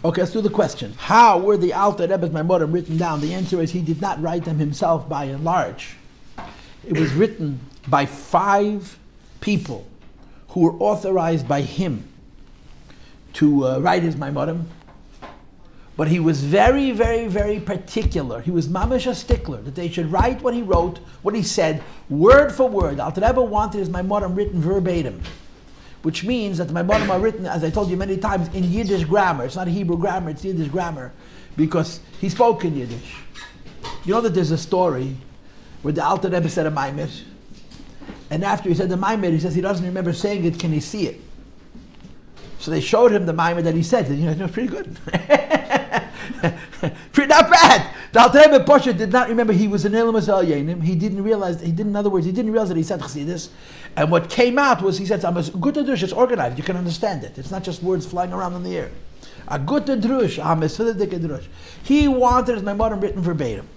Okay, let's do the question. How were the Alter Rebbe's Maimorim written down? The answer is he did not write them himself by and large. It was written by 5 people who were authorized by him to write his Maimorim. But he was very, very, very particular. He was mamish a stickler that they should write what he wrote, what he said, word for word. Alter Rebbe wanted his Maimorim written verbatim, which means that the Maimorim are written, as I told you many times, in Yiddish grammar. It's not Hebrew grammar, it's Yiddish grammar, because he spoke in Yiddish. You know that there's a story where the Alter Rebbe said a Maimer, and after he said the Maimer, he says he doesn't remember saying it, can he see it? So they showed him the Maimer that he said, and it was pretty good. Pretty not bad. The Alter Rebbe Pasha did not remember he was an Ilmas Al Yenim. He didn't realize, in other words, he didn't realize that he said Chassidus. And what came out was he said, I'm a good drush, it's organized, you can understand it. It's not just words flying around in the air. A good drush, I'm a Siddhic drush. He wanted his Maimorim written verbatim.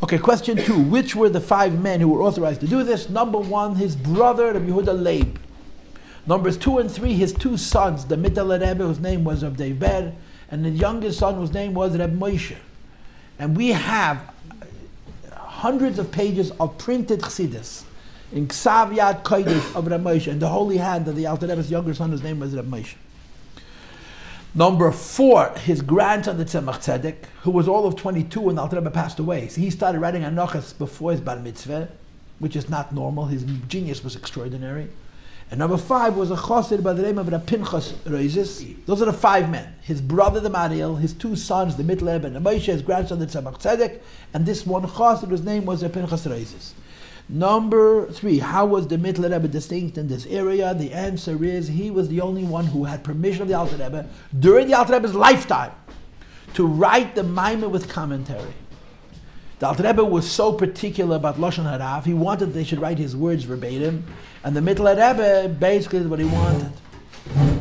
Okay, question 2. Which were the 5 men who were authorized to do this? Number 1, his brother, Rabbi Yehuda Leib. Numbers 2 and 3, his 2 sons, the Mittel Rebbe, whose name was Rabbi Ber, and the youngest son, whose name was Reb Moshe. And we have hundreds of pages of printed Chassidus in Ksav Yad Kodesh of Reb Moshe, and the holy hand of the Alter Rebbe's younger son, whose name was Reb Moshe. Number 4, his grandson, the Tzemach Tzedek, who was all of 22 when the Alter Rebbe passed away. So he started writing Anochas before his Bar Mitzvah, which is not normal. His genius was extraordinary. And number 5 was a chassid by the name of Pinchas Reizes. Those are the 5 men. His brother, the Mariel, his 2 sons, the Mittel Rebbe and the Moshe, his grandson, the Tzemach Tzedek, and this one chassid, whose name was Pinchas Reizes. Number 3, how was the Mittel Rebbe distinct in this area? The answer is he was the only one who had permission of the Alter Rebbe during the Alter Rebbe's lifetime to write the Maimon with commentary. The Alter Rebbe was so particular about Lashon Harav, he wanted they should write his words verbatim, and the Mittel Rebbe basically did what he wanted.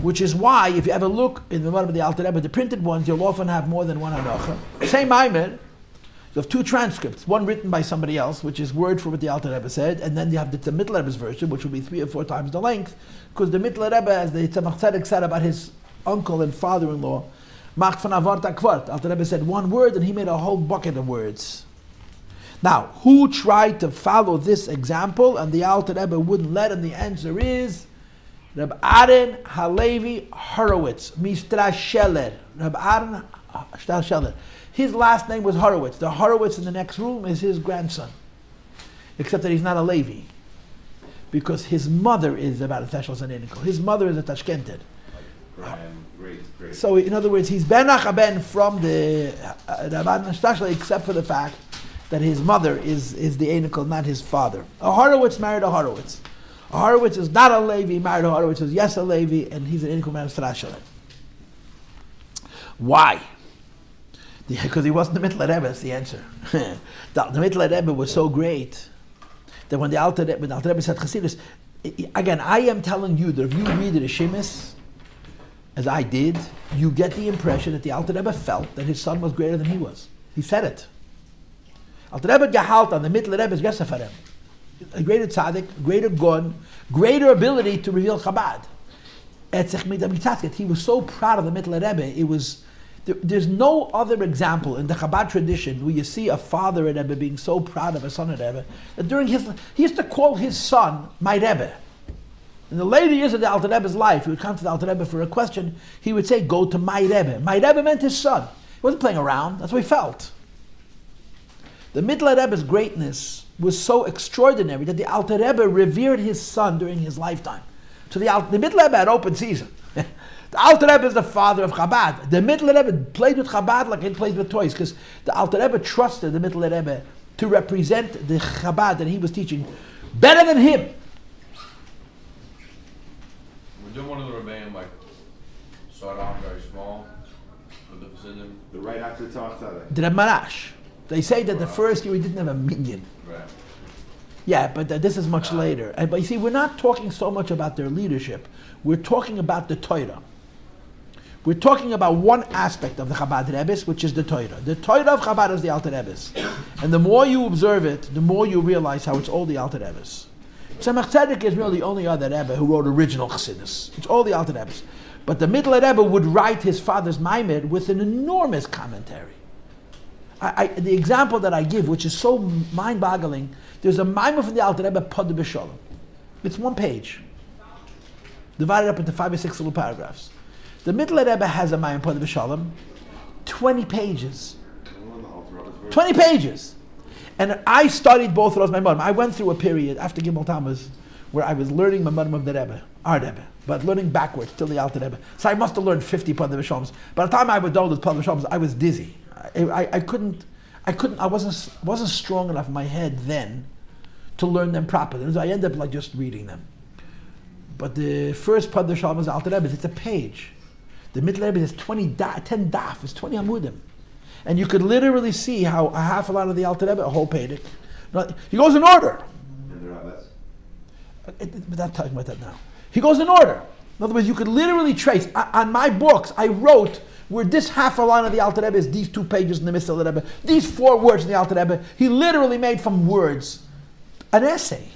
Which is why, if you ever look in the Maimon of the Alter Rebbe, the printed ones, you'll often have more than one halacha. Same Maimon, you have 2 transcripts, one written by somebody else, which is word for what the Alter Rebbe said, and then you have the Mittel Rebbe's version, which will be 3 or 4 times the length, because the Mittel Rebbe, as the Tzemach Tzedek said about his uncle and father-in-law, macht von avart akvart. Alter Rebbe said one word, and he made a whole bucket of words. Now, who tried to follow this example and the Alter Rebbe wouldn't let him? The answer is Reb Aaron Halevi Horowitz, Mistra Scheller. Reb Aaron Scheller. His last name was Horowitz. The Horowitz in the next room is his grandson. Except that he's not a Levi. Because his mother is about a Teshel Zanenikel. His mother is a Tashkented. Great. So in other words, he's Ben Achaben from the Rabban Shtashla, except for the fact that his mother is the Enikel, not his father. A Horowitz married a Horowitz. A Horowitz is not a Levi, married a Horowitz is yes a Levi, and he's an Enikel man of Strashalem. Why? Because he wasn't the Mittel Rebbe, that's the answer. the Mittel Rebbe was so great that when the Alter Rebbe said Chassidus, again, I am telling you that if you read the Shemis, as I did, you get the impression that the Alter Rebbe felt that his son was greater than he was. He said it. Alter Rebbe gehalt on the Mittel Rebbe's Gesefarem. A greater tzaddik, greater gun, greater ability to reveal Chabad. He was so proud of the Mittel Rebbe. There's no other example in the Chabad tradition where you see a father Rebbe being so proud of a son Rebbe that during he used to call his son my Rebbe. In the later years of the Alter Rebbe's life, he would come to the Alter Rebbe for a question. He would say, "Go to my Rebbe." My Rebbe meant his son. He wasn't playing around. That's what he felt. The Mittel Rebbe's greatness was so extraordinary that the Alter Rebbe revered his son during his lifetime. So the Mittel Rebbe had open season. The Alter Rebbe is the father of Chabad. The Mittel Rebbe played with Chabad like he played with toys, because the Alter Rebbe trusted the Mittel Rebbe to represent the Chabad that he was teaching better than him. We're doing one of the Rebbeim, like, start out very small, with the Chassidim. The right after Tzemach Tzedek. The Reb Marash. They say that the first year he didn't have a minion. Right. Yeah, but this is much later. But you see, we're not talking so much about their leadership. We're talking about the Torah. We're talking about one aspect of the Chabad Rebbe's, which is the Torah. The Torah of Chabad is the Alter Rebbe's. And the more you observe it, the more you realize how it's all the Alter Rebbe's. Tzemach Tzedek is really the only other Rebbe who wrote original Chassidus. It's all the Alter Rebbe's. But the Middle Rebbe would write his father's Maimed with an enormous commentary. The example that I give, which is so mind-boggling, there's a Maimed from the Alter Rebbe, Pod B'Shalom. It's one page, divided up into 5 or 6 little paragraphs. The Middle Rebbe has a Maimed Pod B'Shalom, 20 pages. 20 pages. And I studied both of those Maimadim. I went through a period after Gimel Tammuz where I was learning Maimadim of the Rebbe, our Rebbe, but learning backwards till the Alter Rebbe. So I must have learned 50 Pod B'Shaloms. By the time I was done with Pod B'Shaloms, I was dizzy. I wasn't strong enough in my head then to learn them properly. So I ended up like just reading them. But the first Pod B'Shalom is Alter Rebbe. It's a page. The Middle Rebbe is 10 daf. It's 20 amudim. And you could literally see how a half a line of the Alter Rebbe, a whole pedic. He goes in order. We're not talking about that now. He goes in order. In other words, you could literally trace. On my books, I wrote where this half a line of the Alter Rebbe is these 2 pages in the Mishnah Rebbe, these 4 words in the Alter Rebbe. He literally made from words an essay.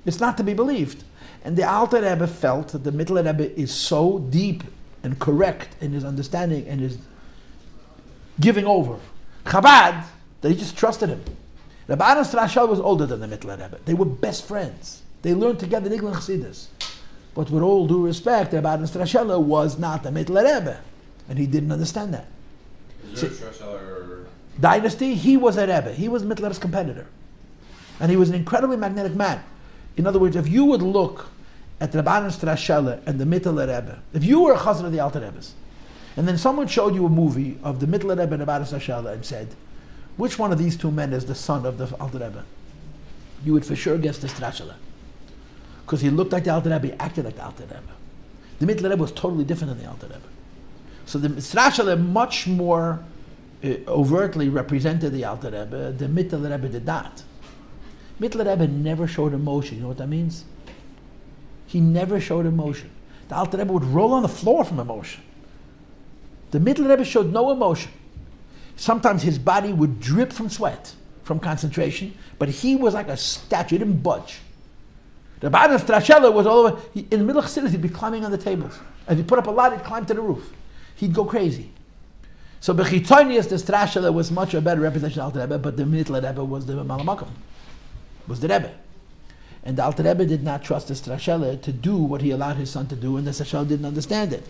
It's not to be believed. And the Alter Rebbe felt that the Middle Rebbe is so deep and correct in his understanding and his giving over Chabad that he just trusted him. Rabbi Strashel was older than the Middle Rebbe. They were best friends. They learned together Niglan Chassidus. But with all due respect, Rabbi Strashel was not the Middle Rebbe, and he didn't understand that. Dynasty, he was a Rebbe. He was Middle Rebbe's competitor, and he was an incredibly magnetic man. In other words, if you would look at Rabbi Strashel and the Middle Rebbe, if you were a chazan of the Alter Rebbe's, and then someone showed you a movie of the Middle Rebbe and Rabbi Strashel and said, which one of these 2 men is the son of the Alter Rebbe? You would for sure guess the Strashel. Because he looked like the Alter Rebbe, he acted like the Alter Rebbe. The Middle Rebbe was totally different than the Alter Rebbe. So the Strashel much more overtly represented the Alter Rebbe. The Middle Rebbe did not. Middle Rebbe never showed emotion. You know what that means? He never showed emotion. The Alter Rebbe would roll on the floor from emotion. The Middle Rebbe showed no emotion. Sometimes his body would drip from sweat, from concentration, but he was like a statue. He didn't budge. The Rabbi Strashel was all over. In the middle of Chassidus, he'd be climbing on the tables. If he put up a ladder, he'd climb to the roof. He'd go crazy. So Bechitonius, the Strashel was much a better representation of the Alter Rebbe, but the Middle Rebbe was the Malamakum, was the Rebbe. And the Alter Rebbe did not trust the Strashel to do what he allowed his son to do, and the Strashel didn't understand it.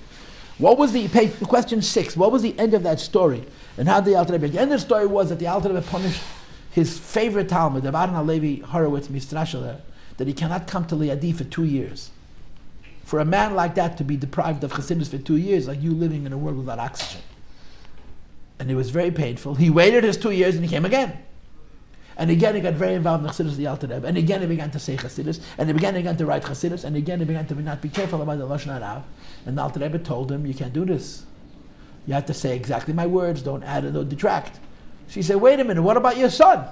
What was question 6, what was the end of that story? And how did the Alter Rebbe? The end of the story was that the Alter Rebbe punished his favorite Talmud, the Baran HaLevi Horowitz Mistrashel, that he cannot come to Liadi for 2 years. For a man like that to be deprived of Chassidus for 2 years, like you living in a world without oxygen. And it was very painful. He waited his 2 years and he came again. And again he got very involved in Chassidus, the Alter Rebbe. And again he began to say Chassidus. And again he began to write Chassidus. And again he began to not be careful about the Lashon Harav. And the Alter Rebbe told him, you can't do this. You have to say exactly my words, don't add or don't detract. She said, wait a minute, what about your son?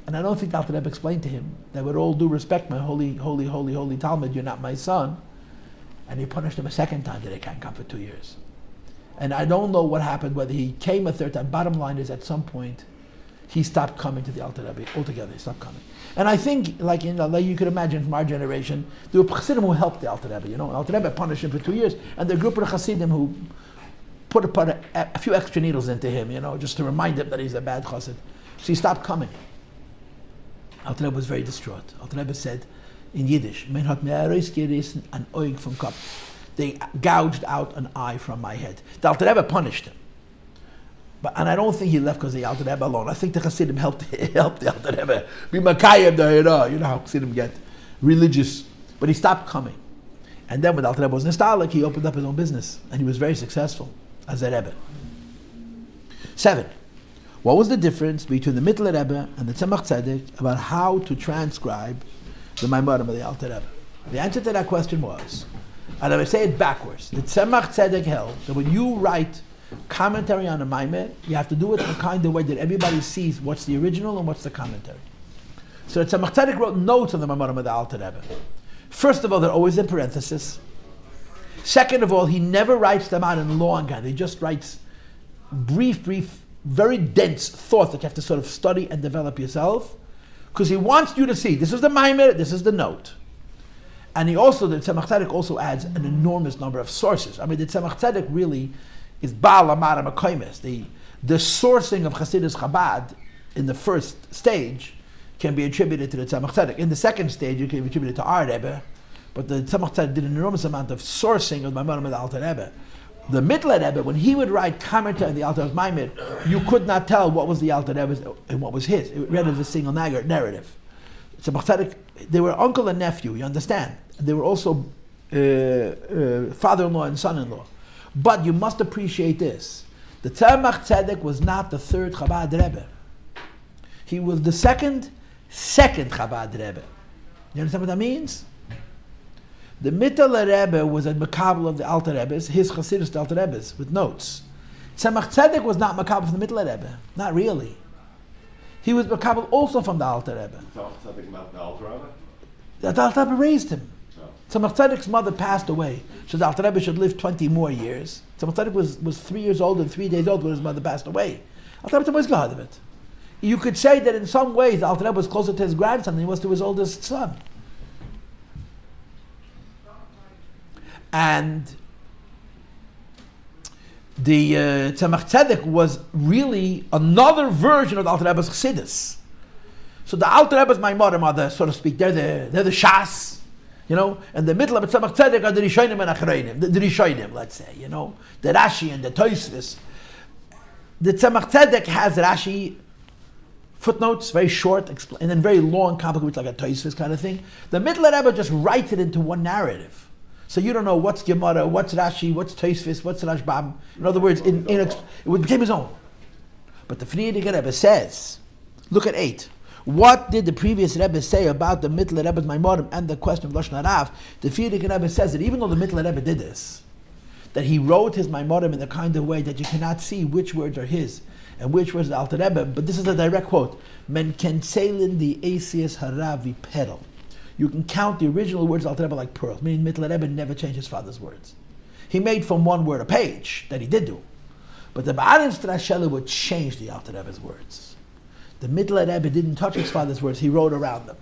And I don't think the Alter Rebbe explained to him that with all due respect, my holy Talmud, you're not my son. And he punished him a second time that he can't come for 2 years. And I don't know what happened, whether he came a third time. Bottom line is, at some point, he stopped coming to the Alter Rebbe altogether. He stopped coming. And I think, like you could imagine from our generation, there were Chassidim who helped the Alter Rebbe. Alter Rebbe punished him for 2 years, and there were a group of Chassidim who put a few extra needles into him, just to remind him that he's a bad Chassid. So he stopped coming. Alter Rebbe was very distraught. Alter Rebbe said in Yiddish, "Men hat mir herausgerissen an Oig vom Kopf." They gouged out an eye from my head. The Alter Rebbe punished him. And I don't think he left because of the Alter Rebbe alone. I think the Chassidim helped the Alter Rebbe. Be Makayim, you know how Chassidim get religious. But he stopped coming. And then when the Alter Rebbe was nostalgic, he opened up his own business. And he was very successful as a Rebbe. 7. What was the difference between the Middle Rebbe and the Tzemach Tzedek about how to transcribe the Maimarim of the Alter Rebbe? The answer to that question was, and I would say it backwards, the Tzemach Tzedek held that when you write commentary on a Maimer, you have to do it in a kind of way that everybody sees what's the original and what's the commentary. So the Tzemach Tzedek wrote notes on the Maimarim of the Alter Rebbe. First of all, they're always in parenthesis. Second of all, he never writes them out in longhand. He just writes brief, very dense thoughts that you have to sort of study and develop yourself, because he wants you to see, this is the Maimer, this is the note. And he also, the Tzemach Tzedek also adds an enormous number of sources. I mean, the Tzemach Tzedek really is Baal Amar HaMakoymes. The sourcing of Hasidus Chabad in the first stage can be attributed to the Tzemach Tzedek. In the second stage, it can be attributed to our Rebbe, but the Tzemach Tzedek did an enormous amount of sourcing of Maimonim and the Alter Rebbe. The Mittler Rebbe, when he would write commentary on the Alter Rebbe's Maimid, you could not tell what was the Alter Rebbe's and what was his. It read as a single narrative. Tzemach Tzedek, they were uncle and nephew, you understand? They were also father-in-law and son-in-law. But you must appreciate this. The Tzemach Tzedek was not the third Chabad Rebbe. He was the second Chabad Rebbe. You understand what that means? The Mittler Rebbe was a Makabel of the Alter Rebbe's, his Chasidus Alter Rebbe's, with notes. Tzemach Tzedek was not Makabel from the Mittler Rebbe. Not really. He was Makabel also from the Alter Rebbe. Tzemach Tzedek about the Alter Rebbe? The Alter Rebbe raised him. No. Tzemach Tzedek's mother passed away, so the Alter Rebbe should live 20 more years. Tzemach Tzedek was 3 years old and 3 days old when his mother passed away. Alter Rebbe was glad of it. You could say that in some ways the Alter Rebbe was closer to his grandson than he was to his oldest son. And the Tzemach Tzedek was really another version of the Alter Rebbe's Chassidus. So the Alter Rebbe's Maimonim are the, so to speak, they're the Shas, you know, and the middle of the Tzemach Tzedek are the Rishonim and Achreinim, the Rishonim, let's say, you know, the Rashi and the Tosfos. The Tzemach Tzedek has Rashi footnotes, very short, and then very long, complicated, like a Tosfos kind of thing. The Mittler Rebbe just writes it into one narrative. So you don't know what's Gemara, what's Rashi, what's Tosfos, what's Rashbam. In other words, it became his own. But the Frierdiker Rebbe says, look at 8. What did the previous Rebbe say about the Mittler Rebbe's Maimonim and the question of Lashon Harav? The Frierdiker Rebbe says that even though the Mittler Rebbe did this, that he wrote his Maimonim in the kind of way that you cannot see which words are his and which words are the Alter Rebbe, but this is a direct quote. Men kenselin the Asias Haravi pedal. You can count the original words of Alter Rebbe like pearls, meaning Mittler Rebbe never changed his father's words. He made from one word a page, that he did do. But the Ba'arim Strashela would change the Alter Rebbe's words. The Mittler Rebbe didn't touch his father's words, he wrote around them.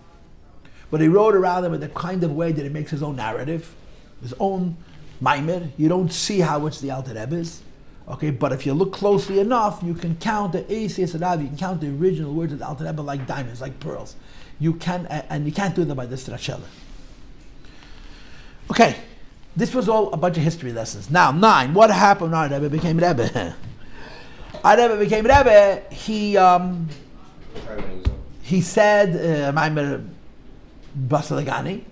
But he wrote around them in the kind of way that he makes his own narrative, his own maimer. You don't see how it's the Alter Rebbe's. Okay, but if you look closely enough, you can count the Eisias Harav, you can count the original words of the Alter Rebbe like diamonds, like pearls. You can, and you can't do them by the Strashela. Okay, this was all a bunch of history lessons. Now, 9. What happened when our Rebbe became Rebbe? Our Rebbe became Rebbe. He said, Maimer Basalagani,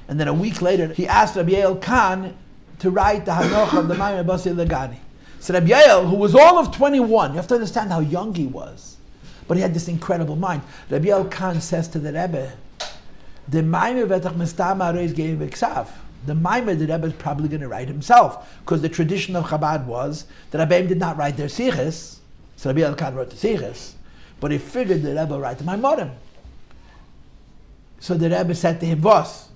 and then a week later he asked Rabbi Yael Khan to write the Hanoch of the Maimer Basalagani. So Rabbi Yael, who was all of 21, you have to understand how young he was. But he had this incredible mind. Rabbi Yael Khan says to the Rebbe, the Maimer vetach mestama reis gein v'ksav. The Maimer the Rebbe is probably going to write himself, because the tradition of Chabad was that Rabbeim did not write their siches, so Rabbi Yael Khan wrote the siches, but he figured the Rebbe would write the Maimorim. So the Rebbe said to him, "Was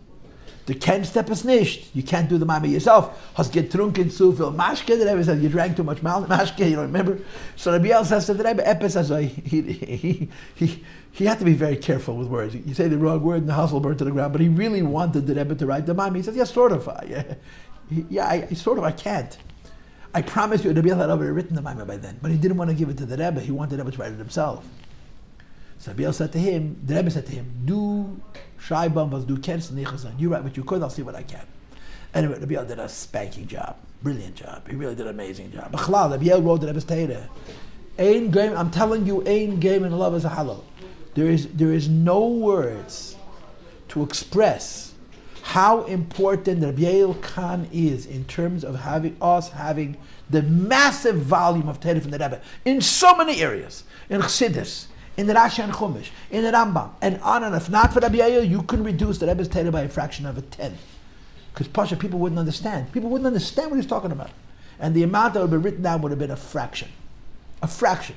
the Ken step is nicht. You can't do the Maimer yourself. Has getrunken zu viel Mashke." The Rebbe said, "You drank too much Mashke. You don't remember." So Rabbi Yael says to the Rebbe, he had to be very careful with words. You say the wrong word and the house will burn to the ground. But he really wanted the Rebbe to write the Maimer. He says, "Yeah, sort of. I can't. I promise you, Rabbi Yael had already written the Maimer by then, but he didn't want to give it to the Rebbe. He wanted the Rebbe to write it himself." So Rabbi Yael said to him, the Rebbe said to him, "Do Shaibam was do Kensen Nichasan. You write what you could. I'll see what I can." Anyway, Rabbi Yael did a spanking job, brilliant job. He really did an amazing job. B'chlal, Rabbi Yael wrote the Rebbe's Teireh. Ein game. I'm telling you, ein game in love is a halal. There is no words to express how important Rabbi Yael Khan is in terms of having the massive volume of Teireh from the Rebbe in so many areas, in Chassidus, in the Rashi and Chumash, in the Rambam, and on and on. If not for Rabbi Yael, you can reduce the Rebbe's Teireh by a fraction of a 10. Because Pasha, people wouldn't understand. People wouldn't understand what he's talking about. And the amount that would have been written down would have been a fraction. A fraction.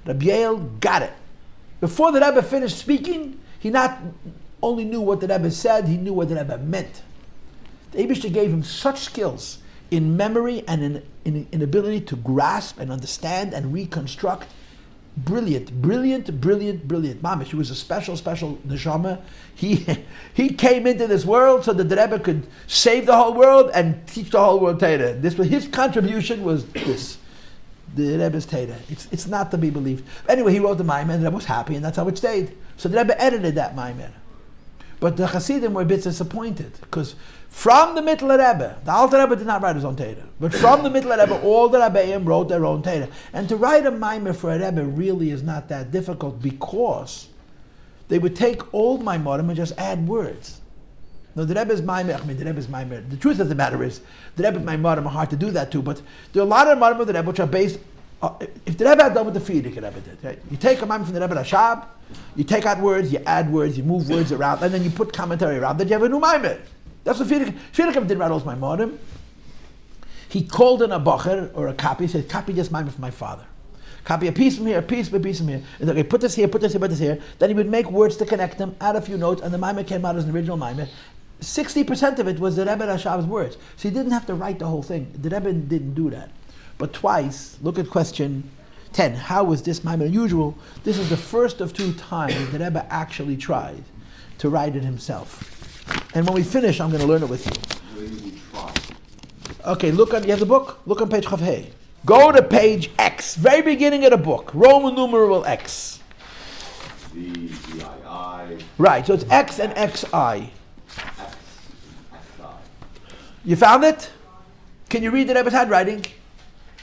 Rabbi Yael got it. Before the Rebbe finished speaking, he not only knew what the Rebbe said, he knew what the Rebbe meant. The Eibishter gave him such skills in memory and in ability to grasp and understand and reconstruct Brilliant. Mamish, he was a special neshama. He came into this world so that the Rebbe could save the whole world and teach the whole world Torah. His contribution was this. The Rebbe's Torah. It's not to be believed. Anyway, he wrote the Maimer, and the Rebbe was happy, and that's how it stayed. So the Rebbe edited that Maimer. But the Hasidim were a bit disappointed, because from the Mittler Rebbe, the Alter Rebbe did not write his own Torah, but from the Mittler Rebbe, all the Rebbeim wrote their own Torah. And to write a Maimer for a Rebbe really is not that difficult, because they would take old Maimerim and just add words. No, the Rebbe's Maimer, the truth of the matter is, the Rebbe's Maimerim are hard to do that too, but there are a lot of Maimerim of the Rebbe which are based, if the Rebbe had done what the Frierdiker Rebbe did, right? You take a Maimer from the Rebbe Rashab, you take out words, you add words, you move words around, and then you put commentary around, then you have a new Maimer. That's what Frierdiker didn't write all his Maimerim. He called in a bacher or a copy, he said, copy this Maimer from my father. Copy a piece from here, a piece from here. And okay, put this here, put this here, put this here. Then he would make words to connect them, add a few notes, and the Maimer came out as an original Maimer. 60% of it was the Rebbe Rashav's words. So he didn't have to write the whole thing. The Rebbe didn't do that. But twice, look at question 10. How was this Maimer unusual? This is the first of 2 times that the Rebbe actually tried to write it himself. And when we finish, I'm going to learn it with you. Okay, you have the book? Look on page Chavhei. Go to page X, very beginning of the book, Roman numeral X. VII. Right, so it's X and XI. You found it? Can you read the Rebbe's handwriting?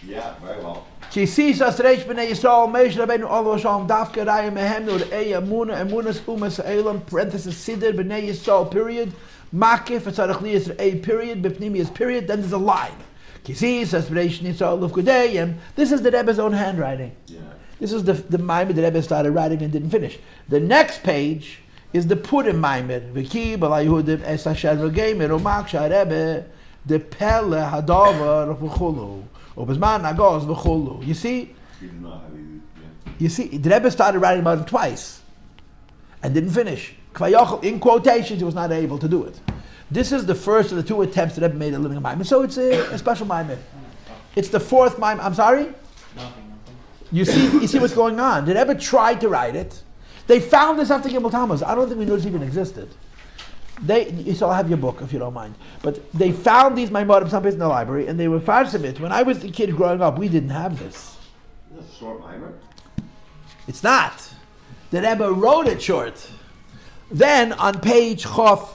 Yeah, very well. Tisa Reish b'nei Yisrael Meish Rabbeinu Olav Shalom Dafka Raya Mehem Nur Ei Amuna Emunas Umas Elam parenthesis Siddur b'nei Yisrael period Makif Etzarech Liyas A period B'pnimius period. Then there's a line. Tisa Reish b'nei Yisrael Olav Gudeyim. This is the Rebbe's own handwriting. Yeah. This is the Maimer the Rebbe started writing and didn't finish. The next page is the Purim Maimer. V'ki b'laYehudim es Asher v'geimer u'mak sha'Rebbe the Pele Hadavar v'chulu. You see? You see, the Rebbe started writing about it twice and didn't finish. In quotations, he was not able to do it. This is the first of the 2 attempts that Rebbe made a living Maimer. So it's a special Maimer. It's the 4th Maimer. I'm sorry? Nothing. You see what's going on. The Rebbe tried to write it. They found this after Gimel Tammuz. I don't think we knew this even existed. So I'll have your book if you don't mind. But they found these Maimerim someplace in the library, and they were farsimit. When I was a kid growing up, we didn't have this. Is this a short Maimer? It's not. The Rebbe wrote it short. Then on page Chof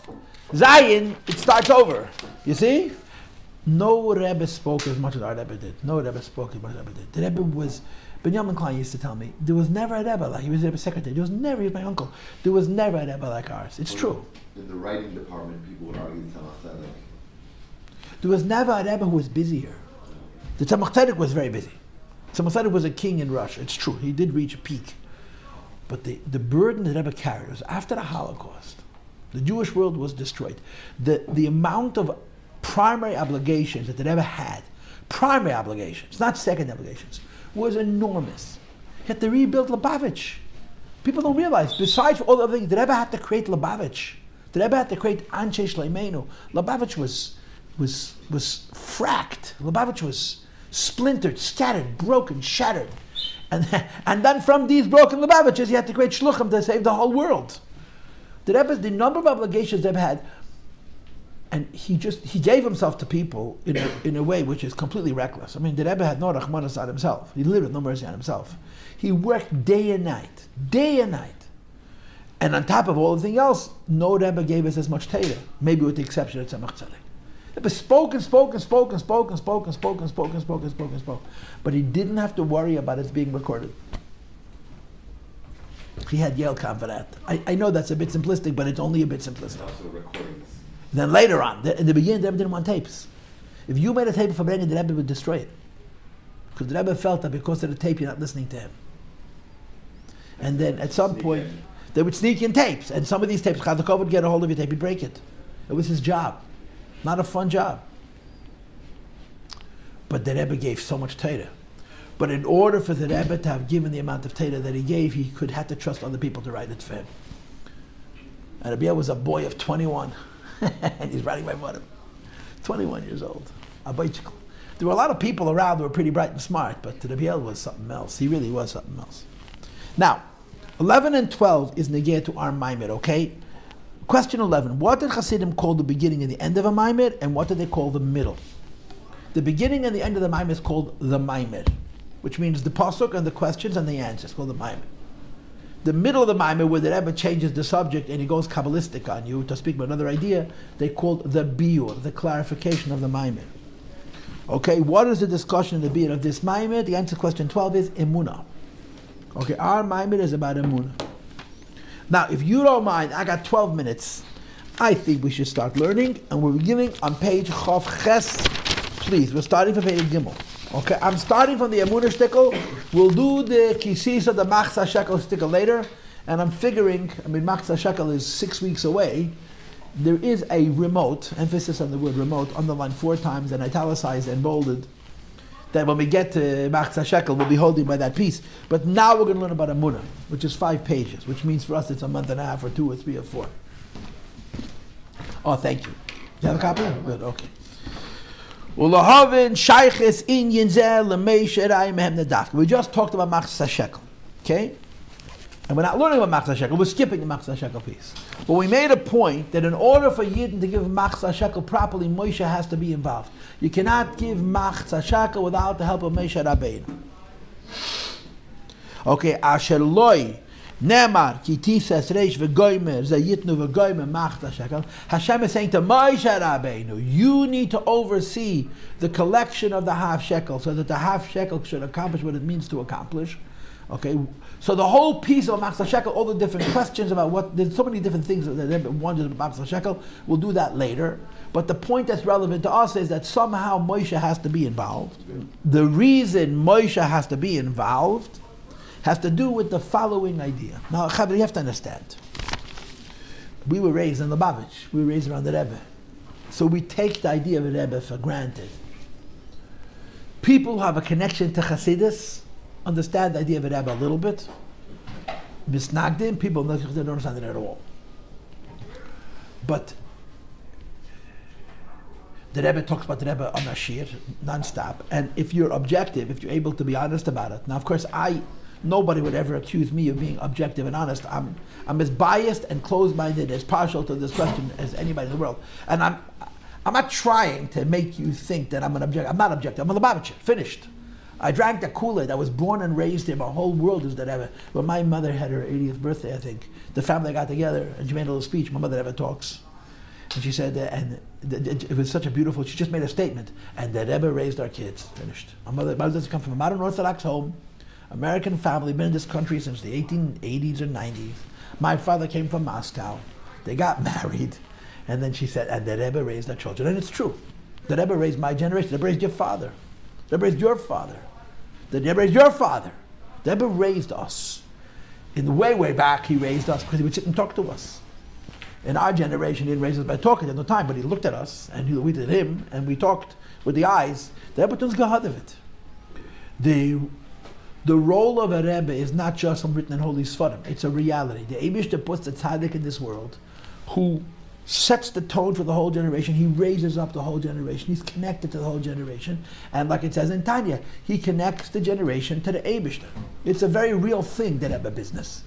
Zayin, it starts over. You see? No Rebbe spoke as much as our Rebbe did. No Rebbe spoke as much as our Rebbe did. The Rebbe was, Benjamin Klein used to tell me, there was never a Rebbe like, he was the Rebbe's secretary. He was my uncle. There was never a Rebbe like ours. It's true. In the writing department, people would argue the Tzemach Tzedek. There was never a Rebbe who was busier. The Tzemach Tzedek was very busy. Tzemach Tzedek was a king in Russia. It's true. He did reach a peak. But the burden that Rebbe carried was after the Holocaust. The Jewish world was destroyed. The amount of primary obligations that the Rebbe had, primary obligations, not second obligations, was enormous. He had to rebuild Lubavitch. People don't realize, besides all the other things, the Rebbe had to create Lubavitch. The Rebbe had to create Anshe Shleimenu. Lubavitch was fracked. Lubavitch was splintered, scattered, broken, shattered. And then from these broken Lubavitches, he had to create Shluchim to save the whole world. The number of obligations the Rebbe had, and he gave himself to people in a way which is completely reckless. I mean, the Rebbe had no Rachmanas on himself. He lived with no mercy on himself. He worked day and night. And on top of all everything else, no Rebbe gave us as much Torah, maybe with the exception of Tzemach Tzedek. Rebbe spoke. But he didn't have to worry about it being recorded. He had Yelkam for that. I know that's a bit simplistic, but it's only a bit simplistic. Also recordings. Then later on, in the beginning, the Rebbe didn't want tapes. If you made a tape for Brennan, the Rebbe would destroy it. Because the Rebbe felt that because of the tape, you're not listening to him. And then at some point, they would sneak in tapes. And some of these tapes, Chazakov would get a hold of your tape, he'd break it. It was his job. Not a fun job. But the Rebbe gave so much Torah. But in order for the Rebbe to have given the amount of Torah that he gave, he had to trust other people to write it for him. And Rabbi was a boy of 21. And he's writing my mother. 21 years old. A bicycle. There were a lot of people around who were pretty bright and smart, but Rabbi was something else. He really was something else. Now, 11 and 12 is negeh to our maimed, okay? Question 11. What did Hasidim call the beginning and the end of a maimed, and what did they call the middle? The beginning and the end of the maimed is called the maimed, which means the pasuk and the questions and the answers, called the maimed. The middle of the maimed, where the Rebbe changes the subject and he goes Kabbalistic on you to speak about another idea, they called the biur, the clarification of the maimed. Okay, what is the discussion in the biur of this maimed? The answer to question 12 is emunah. Okay, our maimed is about emunah. Now, if you don't mind, I got 12 minutes. I think we should start learning, and we're beginning on page Chav Ches. Please, we're starting from page Gimel. Okay, I'm starting from the Emunah shtickle. We'll do the Kisisa, the Machzah Shekel shtickle later, and I'm figuring, Machzah Shekel is 6 weeks away. There is a remote, emphasis on the word remote, underlined 4 times and italicized and bolded, that when we get to Machzah Shekel, we'll be holding by that piece. But now we're going to learn about Emunah, which is 5 pages, which means for us it's a month and a half or 2 or 3 or 4. Oh, thank you. You have a copy? Good, okay. We just talked about Machzah Shekel, okay? And we're not learning about Machzah Shekel, we're skipping the Machzah Shekel piece. But we made a point that in order for Yidden to give Machzah Shekel properly, Moshe has to be involved. You cannot give Machzah Shekel without the help of Moshe Rabbeinu. Okay, Asher Loi, Nemar, Ki Tisa Reish V'goymer, Zayitnu V'goymer Machzah Shekel. Hashem is saying to Moshe Rabbeinu, you need to oversee the collection of the half shekel so that the half shekel should accomplish what it means to accomplish. Okay, so the whole piece of Machzah Shekel, all the different questions about what, there's so many different things that they've wondered about Machzah Shekel, we'll do that later. But the point that's relevant to us is that somehow Moshe has to be involved. The reason Moshe has to be involved has to do with the following idea. Now, Chavre, you have to understand. We were raised in Lubavitch. We were raised around the Rebbe. So we take the idea of a Rebbe for granted. People who have a connection to Chassidus understand the idea of a Rebbe a little bit. Misnagdim, people don't understand it at all. But the Rebbe talks about the Rebbe on Ashir non-stop. And if you're objective, if you're able to be honest about it. Now, of course, nobody would ever accuse me of being objective and honest. I'm as biased and closed-minded, as partial to this question as anybody in the world. And I'm not trying to make you think that I'm an objective. I'm not objective. I'm a Lubavitcher. Finished. I drank the Kool-Aid. I was born and raised here. My whole world is that Rebbe. When my mother had her 80th birthday, I think, the family got together and she made a little speech. My mother never talks. And she said, it was such a beautiful, she just made a statement, and the Rebbe raised our kids. Finished. My mother doesn't come from a modern Orthodox home, American family, been in this country since the 1880s or 90s. My father came from Moscow. They got married. And then she said, and the Rebbe raised our children. And it's true. The Rebbe raised my generation. The Rebbe raised your father. The Rebbe raised your father. The Rebbe raised your father. The Rebbe raised us. In the way back, he raised us because he would sit and talk to us. In our generation, he didn't raise us by talking at no time, but he looked at us, and we did him, and we talked with the eyes. The Rebbe took God of it. The role of a Rebbe is not just something written in Holy Sfarim. It's a reality. The Eibishter puts the tzaddik in this world, who sets the tone for the whole generation. He raises up the whole generation. He's connected to the whole generation. And like it says in Tanya, he connects the generation to the Eibishter. It's a very real thing, the Rebbe business.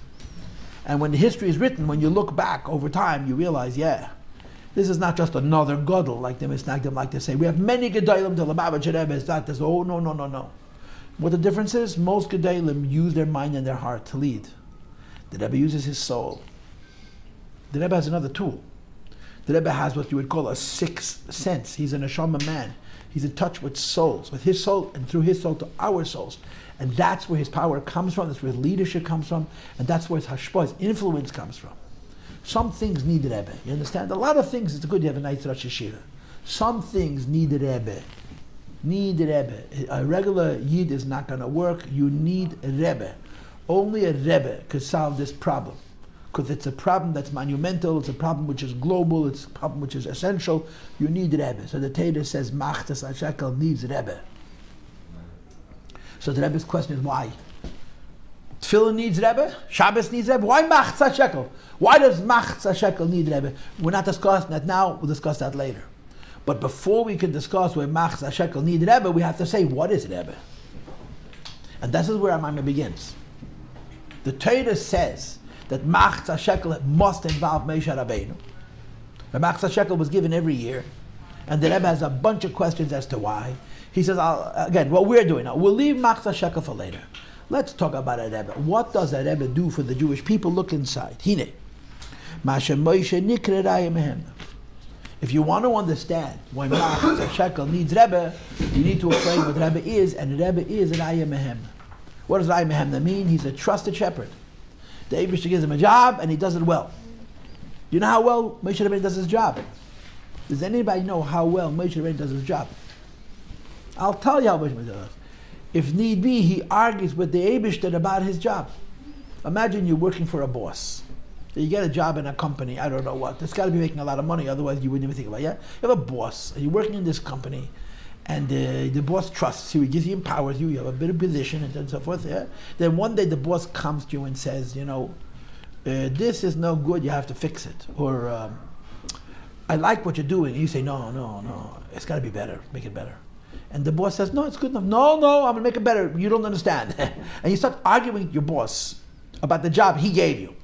And when the history is written, when you look back over time, you realize, yeah, this is not just another Gadol, like the Misnagdim like to say. We have many Gedolim to Lubavitch Rebbe. It's not this, oh, no. What the difference is, most Gedolim use their mind and their heart to lead. The Rebbe uses his soul. The Rebbe has another tool. The Rebbe has what you would call a sixth sense. He's an neshama man. He's in touch with souls, with his soul, and through his soul to our souls. And that's where his power comes from, that's where his leadership comes from, and that's where his hashpah, his influence comes from. Some things need the Rebbe, you understand? A lot of things, it's good to have a nice Rosh Hashiva. Some things need the Rebbe. Need the Rebbe. A regular Yid is not going to work. You need a Rebbe. Only a Rebbe could solve this problem. Because it's a problem that's monumental, it's a problem which is global, it's a problem which is essential. You need the Rebbe. So the Torah says, Machzah Shekel needs Rebbe. So the Rebbe's question is why? Tefillin needs Rebbe? Shabbos needs Rebbe? Why Machzah Shekel? Why does Machzah Shekel need Rebbe? We're not discussing that now, we'll discuss that later. But before we can discuss where Machzah Shekel needs Rebbe, we have to say, what is Rebbe? And this is where our Maimah begins. The Torah says that Machzah Shekel must involve Moshe Rabbeinu. The Machzah Shekel was given every year, and the Rebbe has a bunch of questions as to why. He says, again, what we're doing now, we'll leave Machzah Shekel for later. Let's talk about a Rebbe. What does a Rebbe do for the Jewish people? Look inside. Hine. Masha Moshe Nikre Raya Mehemna. If you want to understand why Machzah Shekel needs Rebbe, you need to explain what Rebbe is, and Rebbe is Raya Mehemna. What does Raya Mehemna mean? He's a trusted shepherd. The Eibishter gives him a job, and he does it well. You know how well Moshe Rabbeinu does his job? Does anybody know how well Moshe Rabbeinu does his job? I'll tell you how Moshe Rabbeinu does. If need be, he argues with the Eibishter about his job. Imagine you're working for a boss. You get a job in a company, I don't know what. It's got to be making a lot of money, otherwise you wouldn't even think about it. Yeah? You have a boss, and you're working in this company, and the boss trusts you, he gives you, empowers you, you have a bit of position, and so forth. Yeah? Then one day the boss comes to you and says, you know, this is no good, you have to fix it. Or, I like what you're doing. And you say, no, it's got to be better, make it better. And the boss says, no, it's good enough. No, I'm going to make it better. You don't understand. And you start arguing with your boss about the job he gave you.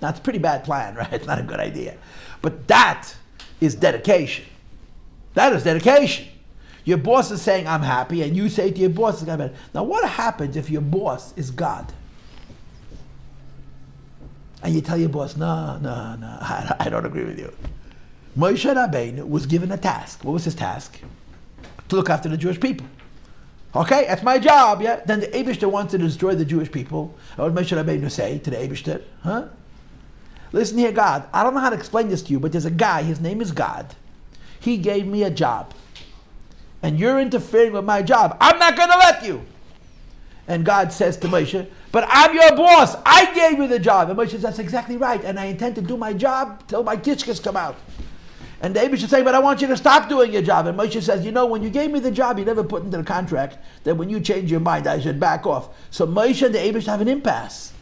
Now, it's a pretty bad plan, right? It's not a good idea. But that is dedication. That is dedication. Your boss is saying, I'm happy, and you say to your boss, it's going to be better. Now, what happens if your boss is God? And you tell your boss, no, I don't agree with you. Moshe Rabbeinu was given a task. What was his task? To look after the Jewish people. Okay, that's my job, yeah? Then the Eibishter wants to destroy the Jewish people. What did Moshe Rabbeinu say to the Eibishter? Huh? Listen here, God, I don't know how to explain this to you, but there's a guy, his name is God. He gave me a job. And you're interfering with my job. I'm not going to let you. And God says to Moshe, but I'm your boss. I gave you the job. And Moshe says, that's exactly right. And I intend to do my job till my kishkas come out. And the Eibishter say, but I want you to stop doing your job. And Moshe says, you know, when you gave me the job, you never put into the contract that when you change your mind, I should back off. So Moshe and the Eibishter have an impasse.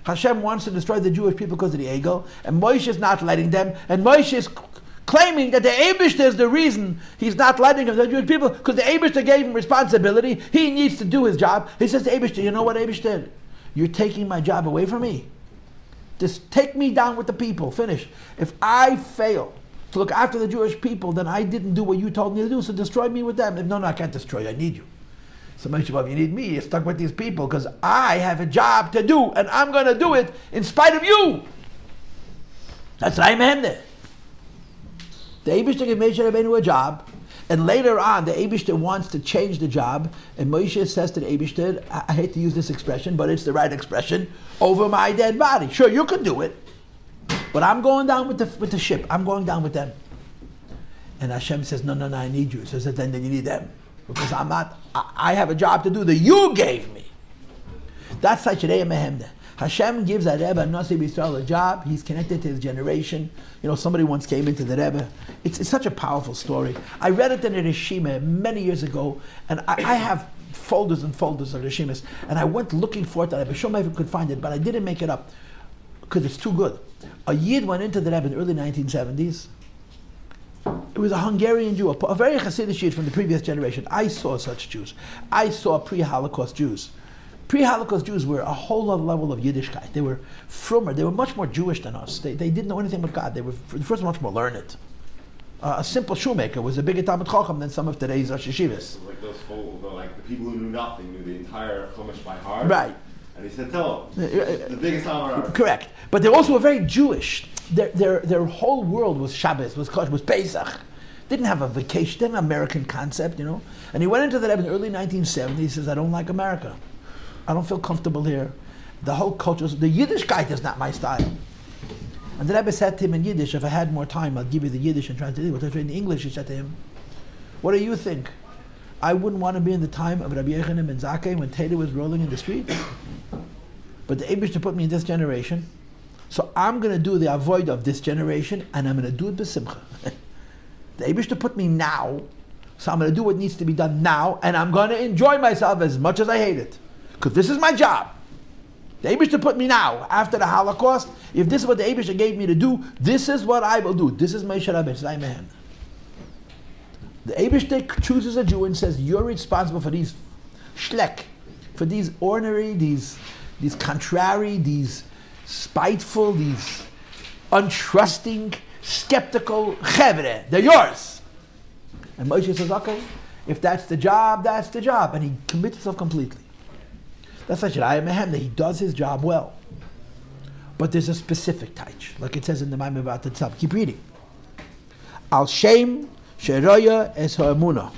Hashem wants to destroy the Jewish people because of the ego, and Moshe is not letting them, and Moshe is claiming that the Eibishter is the reason he's not letting them, the Jewish people, because the Eibishter gave him responsibility. He needs to do his job. He says to Eibishter, you know what, Eibishter? You're taking my job away from me. Just take me down with the people. Finish. If I fail to look after the Jewish people, then I didn't do what you told me to do, so destroy me with them. No, I can't destroy you. I need you. So Moshe, you need me. You're stuck with these people because I have a job to do, and I'm going to do it in spite of you. That's Raya Mehemna. The Eibishter gave Moshe Rabbeinu a job, and later on the Eibishter wants to change the job, and Moshe says to the Eibishter, I hate to use this expression, but it's the right expression, over my dead body. Sure, you can do it, but I'm going down with the ship. I'm going down with them. And Hashem says, no, I need you. So he says, then you need them. Because I have a job to do that you gave me. That's such a Raya Mehemna. Hashem gives a Rebbe, Nasi B'Yisrael, a job. He's connected to his generation. You know, somebody once came into the Rebbe. It's such a powerful story. I read it in a Rishima many years ago, and I have folders and folders of Rishimas, and I went looking for it, and I sure I could find it, but I didn't make it up, because it's too good. A Yid went into the Rebbe in the early 1970s. It was a Hungarian Jew, a very Hasidic Yid from the previous generation. I saw such Jews. I saw pre-Holocaust Jews. Pre-Holocaust Jews were a whole other level of Yiddishkeit. They were frummer. They were much more Jewish than us. They didn't know anything but God. They were, first, much more learned. A simple shoemaker was a bigger Talmud Chacham than some of today's Rosh Yeshivas. Like those like the people who knew nothing, knew the entire Chumash by heart. Right. And he said, tell them, the biggest Talmud. Correct. But they also were very Jewish. Their whole world was Shabbos, was Kosh, was Pesach. Didn't have a vacation, didn't have an American concept, you know. And he went into the Rebbe in the early 1970s. He says, I don't like America. I don't feel comfortable here. The whole culture, the Yiddishkeit is not my style. And the Rebbe said to him in Yiddish, if I had more time, I'll give you the Yiddish and translate it. What I read in English, he said to him, what do you think? I wouldn't want to be in the time of Rabbi Yechanan ben Zakkai when Tater was rolling in the street. But the Eibishter put me in this generation. So I'm going to do the avoid of this generation, and I'm going to do it b'simcha. The Eibishter put me now, so I'm going to do what needs to be done now, and I'm going to enjoy myself as much as I hate it. Because this is my job. The Eibishter put me now, after the Holocaust. If this is what the Eibishter gave me to do, this is what I will do. This is my Moshe Rabbeinu. The Eibishter chooses a Jew and says, you're responsible for these schleck, for these ordinary, these these contrary, these spiteful, these untrusting, skeptical chevre. They're yours. And Moshe says, okay, if that's the job, that's the job. And he commits himself completely. That's such an ayah that he does his job well. But there's a specific touch, like it says in the Maimon itself. Keep reading. Al Shem Sheroya es ha'emuna.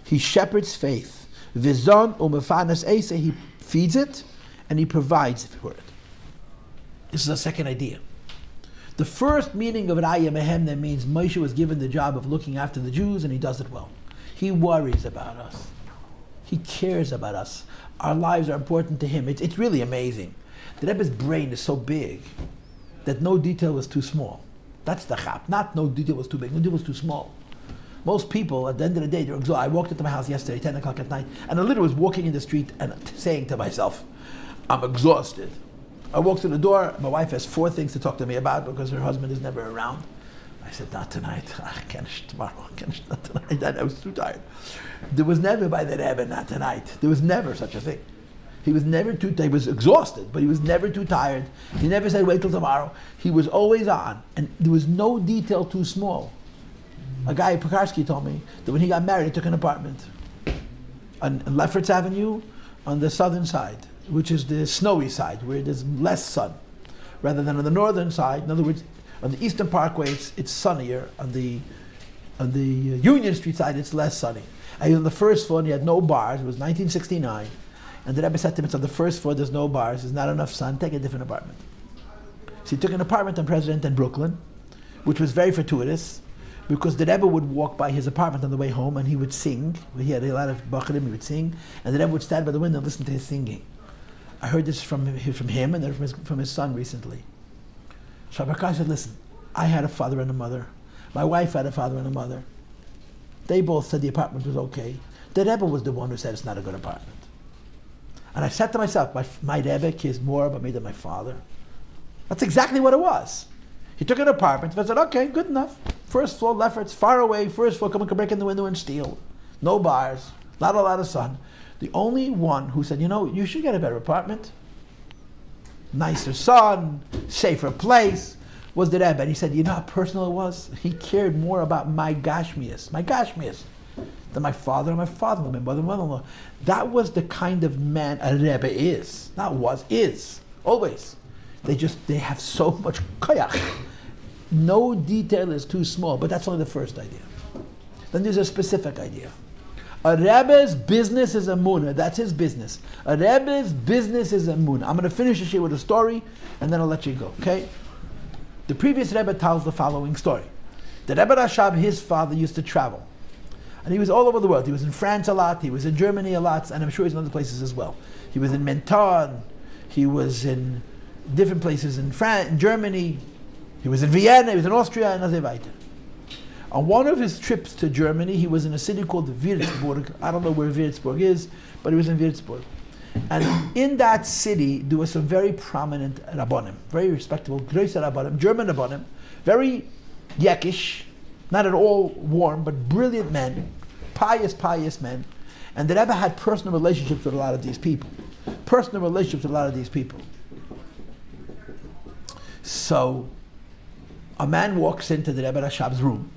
He shepherds faith. Vizon u'mefanas eisa. He feeds it and he provides for it. This is the second idea. The first meaning of an ayah mehem that means Moshe was given the job of looking after the Jews and he does it well. He worries about us. He cares about us. Our lives are important to him. It's really amazing. The Rebbe's brain is so big that no detail was too small. That's the chap. Not no detail was too big, no detail was too small. Most people, at the end of the day, they're exhausted. I walked into my house yesterday, 10 o'clock at night, and I literally was walking in the street and saying to myself, I'm exhausted. I walked through the door, my wife has 4 things to talk to me about because her husband is never around. I said, not tonight. I can't tomorrow. I can't not tonight. I was too tired. There was never by the Rebbe, not tonight. There was never such a thing. He was never too tired. He was exhausted, but he was never too tired. He never said, wait till tomorrow. He was always on. And there was no detail too small. A guy, Pekarsky, told me that when he got married, he took an apartment on Lefferts Avenue on the southern side, which is the snowy side, where there's less sun, rather than on the northern side. In other words, on the Eastern Parkway, it's sunnier. On the Union Street side, it's less sunny. And he was on the first floor, and he had no bars. It was 1969. And the Rebbe said to him, it's on the first floor, there's no bars, there's not enough sun, take a different apartment. So he took an apartment on President in Brooklyn, which was very fortuitous, because the Rebbe would walk by his apartment on the way home and he would sing. He had a lot of bacharim, he would sing, and the Rebbe would stand by the window and listen to his singing. I heard this from him and then from his son recently. So Rabbi said, listen, I had a father and a mother. My wife had a father and a mother. They both said the apartment was okay. The Rebbe was the one who said it's not a good apartment. And I said to myself, my Rebbe cares more about me than my father. That's exactly what it was. He took an apartment and said, okay, good enough. First floor, Lefferts, far away, first floor, come and break in the window and steal. No bars, not a lot of sun. The only one who said, you know, you should get a better apartment, nicer sun, safer place, was the Rebbe. And he said, you know how personal it was? He cared more about my gashmias, than my father and my father-in-law, my mother-in-law. That was the kind of man a Rebbe is. Not was, is. Always. They have so much koyach. No detail is too small, but that's only the first idea. Then there's a specific idea. A Rebbe's business is emunah. That's his business. A Rebbe's business is emunah. I'm going to finish the shir with a story, and then I'll let you go, okay? The previous Rebbe tells the following story. The Rebbe Rashab, his father, used to travel. And he was all over the world. He was in France a lot, he was in Germany a lot, and I'm sure he's in other places as well. He was in Menton, he was in different places in France, in Germany, he was in Vienna, he was in Austria, and other weiter. On one of his trips to Germany, he was in a city called Würzburg. I don't know where Würzburg is, but he was in Würzburg. And in that city, there were some very prominent Rabbonim, very respectable, Größe Rabbonim, German Rabbonim, very yekish, not at all warm, but brilliant men, pious men. And the Rebbe had personal relationships with a lot of these people. So, a man walks into the Rebbe Rashab's room.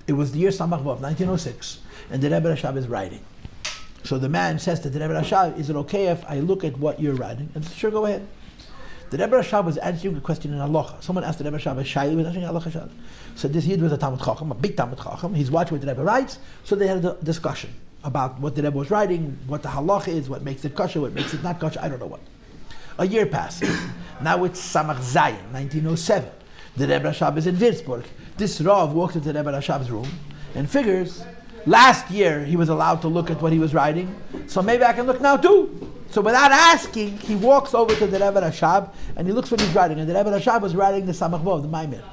It was the year Samach Vav, 1906, and the Rebbe Rashab is writing. So the man says to the Rebbe Rashab, is it okay if I look at what you're writing? And says, sure, go ahead. The Rebbe Rashab was answering a question in halacha. Someone asked the Rebbe Rashab a shayla, he was answering halacha shayla. So this Yid was a Talmud Chacham, a big Talmud Chacham. He's watching what the Rebbe writes. So they had a discussion about what the Rebbe was writing, what the halacha is, what makes it kosher, what makes it not kosher, I don't know what. A year passes. Now it's Samach Zayin, 1907. The Rebbe Rashab is in Würzburg. This Rav walks into the Rebbe Rashab's room and figures, last year he was allowed to look at what he was writing, so maybe I can look now too. So without asking, he walks over to the Rebbe Rashab and he looks what he's writing. And the Rebbe Rashab was writing the Samach Vov, the Maimir,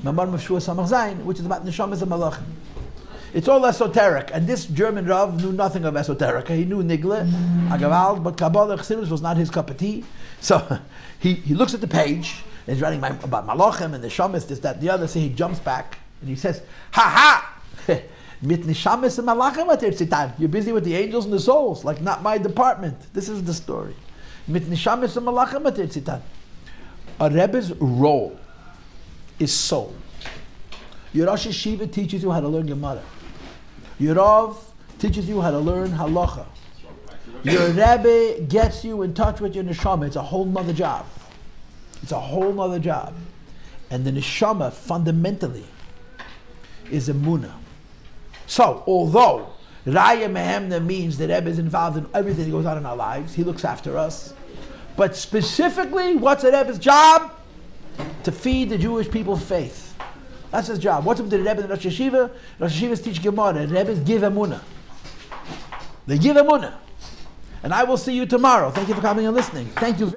Mamar Mashua Samach Zayin, which is about Neshamas and Malachim. It's all esoteric, and this German Rav knew nothing of esoteric. He knew Nigle, Agavald, but Kabbalah Chassidus was not his cup of tea. So he looks at the page, and he's writing about Malachim and the Neshamas, this, that, the other. So he jumps back and he says, "Ha ha! Mit Neshamas and Malachim at Tzittan. You're busy with the angels and the souls, like not my department." This is the story. Mit Nishamis and Malachim Matitzitan. A Rebbe's role is soul. Your Rosh Yeshiva teaches you how to learn Gemara. Your Rav teaches you how to learn Halacha. Your Rebbe gets you in touch with your Neshama. It's a whole nother job. It's a whole nother job. And the Neshama fundamentally is Emunah. So, although Raya Mehemna means that Rebbe is involved in everything that goes on in our lives, he looks after us. But specifically, what's the Rebbe's job? To feed the Jewish people's faith. That's his job. What's up to the Rebbe and the Rosh Yeshiva? Rosh Yeshivas teach Gemara. The Rebbe's give Emunah. They give Emunah. And I will see you tomorrow. Thank you for coming and listening. Thank you.